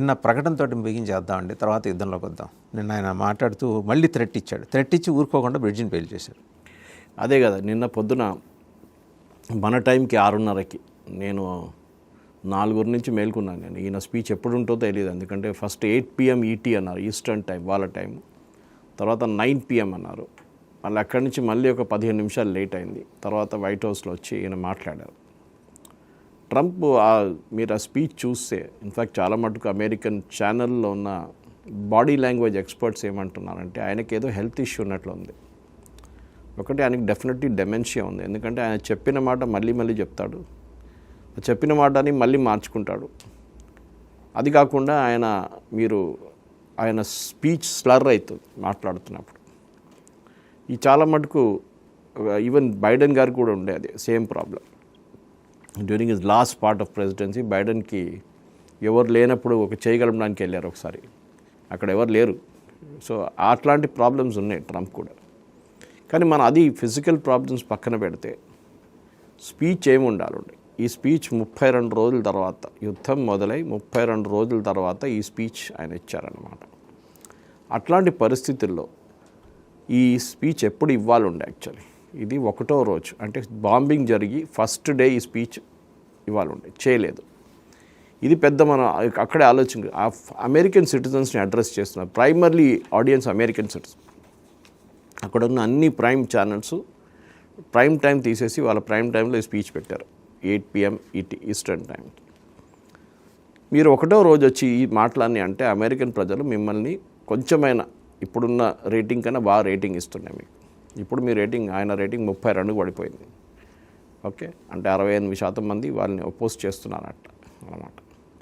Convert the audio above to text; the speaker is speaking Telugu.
నిన్న ప్రకటనతోటి బిగించేద్దామండి, తర్వాత యుద్ధంలోకి వద్దాం. నిన్న ఆయన మాట్లాడుతూ మళ్ళీ థ్రెట్ ఇచ్చాడు. థ్రెట్ ఇచ్చి ఊరుకోకుండా బ్రిడ్జిని ఫెయిల్ చేశారు. అదే కదా, నిన్న పొద్దున మన టైంకి 6:30కి నేను 4 నుంచి మేల్కొన్నాను. నేను ఈయన స్పీచ్ ఎప్పుడు ఉంటుందో తెలియదు. ఎందుకంటే ఫస్ట్ 8 PM ET అన్నారు, ఈస్టర్న్ టైం వాళ్ళ టైం. తర్వాత 9 PM అన్నారు. మళ్ళీ అక్కడి నుంచి మళ్ళీ ఒక 15 నిమిషాలు లేట్ అయింది. తర్వాత వైట్ హౌస్లో వచ్చి ఈయన మాట్లాడారు. ట్రంప్ మీరు ఆ స్పీచ్ చూస్తే ఇన్ఫ్యాక్ట్ చాలా మటుకు అమెరికన్ ఛానల్లో ఉన్న బాడీ లాంగ్వేజ్ ఎక్స్పర్ట్స్ ఏమంటున్నారంటే ఆయనకి ఏదో హెల్త్ ఇష్యూ ఉన్నట్లు ఉంది. ఒకటి, ఆయనకి డెఫినెట్లీ డెమెన్షియా ఉంది. ఎందుకంటే ఆయన చెప్పిన మాట మళ్ళీ మళ్ళీ చెప్తాడు, చెప్పిన మాటని మళ్ళీ మార్చుకుంటాడు. అది కాకుండా ఆయన స్పీచ్ స్లర్ అవుతుంది మాట్లాడుతున్నప్పుడు. ఈ చాలా మటుకు ఈవెన్ బైడెన్ గారు కూడా ఉండే అది same problem. During his last part of presidency బైడెన్కి ఎవరు లేనప్పుడు ఒక చేయగలడానికి వెళ్ళారు ఒకసారి, అక్కడ ఎవరు లేరు. సో అట్లాంటి ప్రాబ్లమ్స్ ఉన్నాయి ట్రంప్ కూడా. కానీ అది ఫిజికల్ ప్రాబ్లమ్స్ పక్కన పెడితే స్పీచ్ ఏమి ఉండాలండి. ఈ స్పీచ్ 32 రోజుల తర్వాత, యుద్ధం మొదలై 32 రోజుల తర్వాత ఈ స్పీచ్ ఆయన ఇచ్చారన్నమాట. అట్లాంటి పరిస్థితుల్లో ఈ స్పీచ్ ఎప్పుడు ఇవ్వాలండి యాక్చువల్లీ. ఇది 1వ రోజు, అంటే బాంబింగ్ జరిగి ఫస్ట్ డే ఈ స్పీచ్ ఇవ్వాలండి, చేయలేదు. ఇది పెద్ద మన అక్కడే ఆలోచన. అమెరికన్ సిటిజన్స్ని అడ్రస్ చేస్తున్నారు, ప్రైమర్లీ ఆడియన్స్ అమెరికన్ సిటిజన్. అక్కడ ఉన్న అన్ని ప్రైమ్ ఛానల్స్ ప్రైమ్ టైం తీసేసి వాళ్ళ ప్రైమ్ టైంలో ఈ స్పీచ్ పెట్టారు 8 PM ET ఈస్టర్న్ టైంకి. మీరు 1వ రోజు వచ్చి ఈ మాటలన్నీ అంటే అమెరికన్ ప్రజలు మిమ్మల్ని కొంచెమైనా ఇప్పుడున్న రేటింగ్ కన్నా బాగా రేటింగ్ ఇస్తున్నాయి మీకు. ఇప్పుడు మీ రేటింగ్, ఆయన రేటింగ్ 32 పడిపోయింది. ఓకే, అంటే 68% మంది వాళ్ళని అపోజ్ చేస్తున్నారట అన్నమాట.